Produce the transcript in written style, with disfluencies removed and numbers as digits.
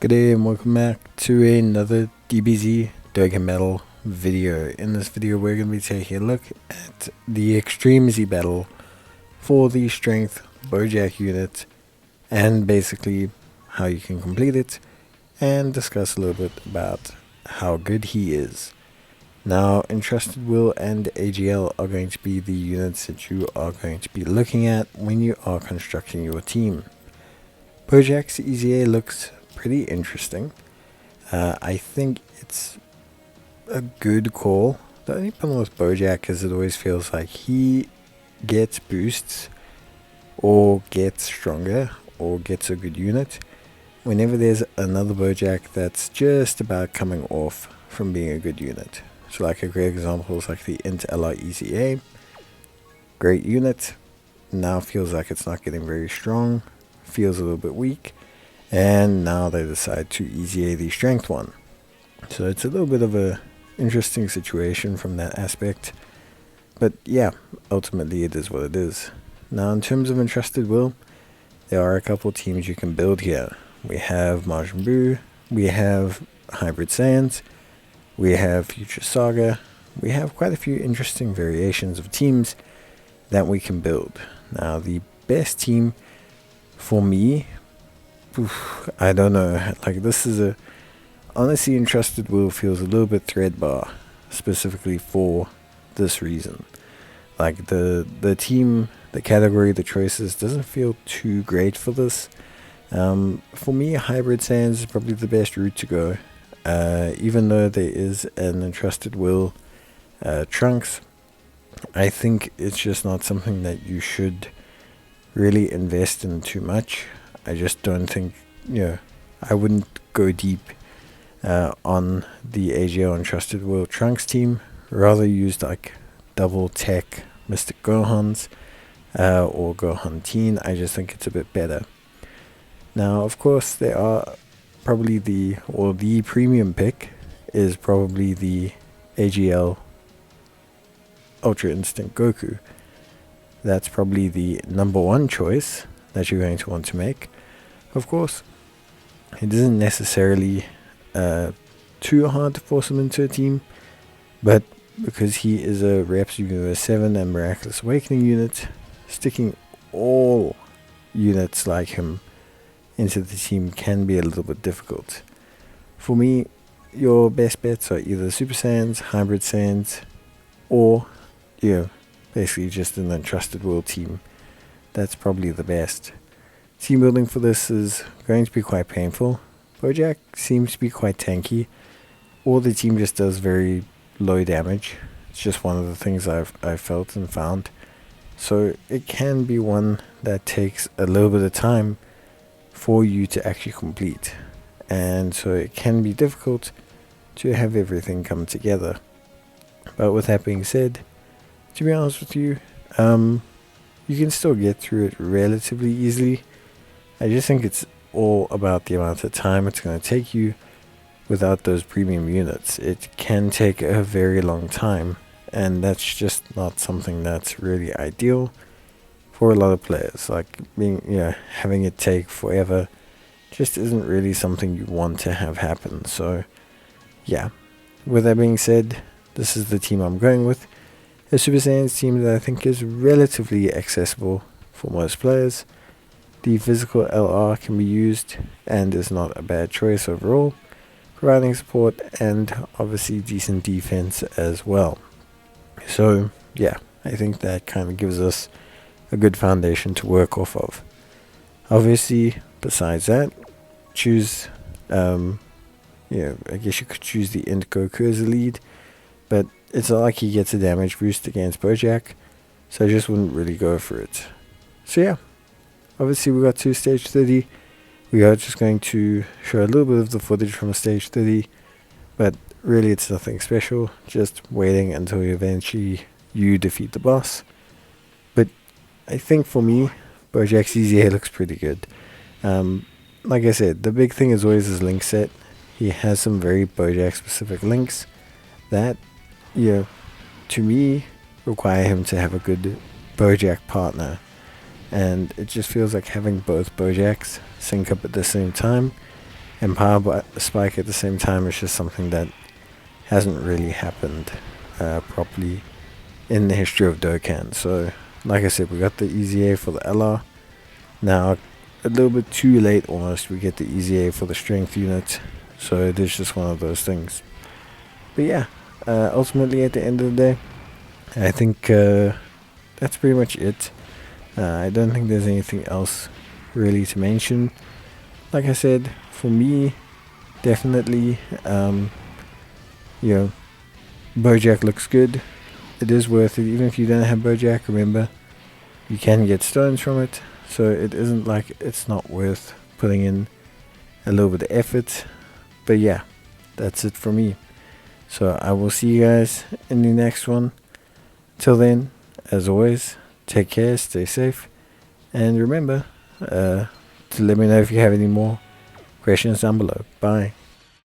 Good day and welcome back to another DBZ Dokkan Metal video. In this video we're going to be taking a look at the Extreme Z battle for the Strength Boujack unit and basically how you can complete it and discuss a little bit about how good he is. Now, Entrusted Will and AGL are going to be the units that you are going to be looking at when you are constructing your team. Boujack's EZA looks pretty interesting. I think it's a good call. The only problem with Boujack is it always feels like he gets boosts or gets stronger or gets a good unit whenever there's another Boujack that's just about coming off from being a good unit. So like a great example is like the Int LR EZA. Great unit. Now feels like it's not getting very strong. Feels a little bit weak. And now they decide to EZA the strength one. So it's a little bit of a interesting situation from that aspect. But yeah, ultimately it is what it is. Now in terms of Entrusted Will, there are a couple teams you can build here. We have Majin Buu, we have Hybrid Saiyans, we have Future Saga. We have quite a few interesting variations of teams that we can build. Now the best team for me, I don't know, like this is honestly Entrusted Will feels a little bit threadbare, specifically for this reason. Like the team, the category, the choices doesn't feel too great for this. For me, Hybrid Saiyans is probably the best route to go, even though there is an Entrusted Will Trunks. I think it's just not something that you should really invest in too much. I just don't think, I wouldn't go deep on the AGL Entrusted Will Trunks team. Rather use like double tech Mystic Gohans or Gohan Teen. I just think it's a bit better. Now, of course, there are probably the premium pick is probably the AGL Ultra Instinct Goku. That's probably the number one choice that you're going to want to make. Of course, it isn't necessarily too hard to force him into a team, but because he is a Reps Universe 7 and Miraculous Awakening unit, sticking all units like him into the team can be a little bit difficult. For me, your best bets are either Super Saiyans, Hybrid Saiyans, or basically just an Entrusted Will team. That's probably the best. Team building for this is going to be quite painful. Boujack seems to be quite tanky, or the team just does very low damage. It's just one of the things I've felt and found. So it can be one that takes a little bit of time for you to actually complete. And so it can be difficult to have everything come together. But with that being said, to be honest with you, you can still get through it relatively easily. I just think it's all about the amount of time it's going to take you without those premium units. It can take a very long time, and that's just not something that's really ideal for a lot of players. Like having it take forever just isn't really something you want to have happen. So yeah, with that being said, this is the team I'm going with. A Super Saiyans team that I think is relatively accessible for most players. The physical LR can be used and is not a bad choice overall, providing support and obviously decent defense as well. So yeah, I think that kind of gives us a good foundation to work off of. Obviously, besides that, choose, I guess you could choose the Int Goku as a lead, but it's not like he gets a damage boost against Boujack, so I just wouldn't really go for it. So yeah, obviously we got to stage 30. We are just going to show a little bit of the footage from stage 30, but really it's nothing special, just waiting until eventually you defeat the boss. But I think for me, Boujack's EZA looks pretty good. Like I said, the big thing is always his link set. He has some very Boujack specific links that, to me, require him to have a good Boujack partner. And it just feels like having both Boujacks sync up at the same time and spike at the same time is just something that hasn't really happened properly in the history of Dokkan. So, like I said, we got the easy A for the LR. Now, a little bit too late almost, we get the easy A for the strength unit. So it is just one of those things. But yeah, ultimately at the end of the day, I think that's pretty much it. I don't think there's anything else really to mention. Like I said, for me, definitely, Bojack looks good. It is worth it. Even if you don't have Bojack, remember, you can get stones from it. So it isn't like it's not worth putting in a little bit of effort. But yeah, that's it for me. So I will see you guys in the next one. Till then, as always, take care, stay safe, and remember to let me know if you have any more questions down below. Bye.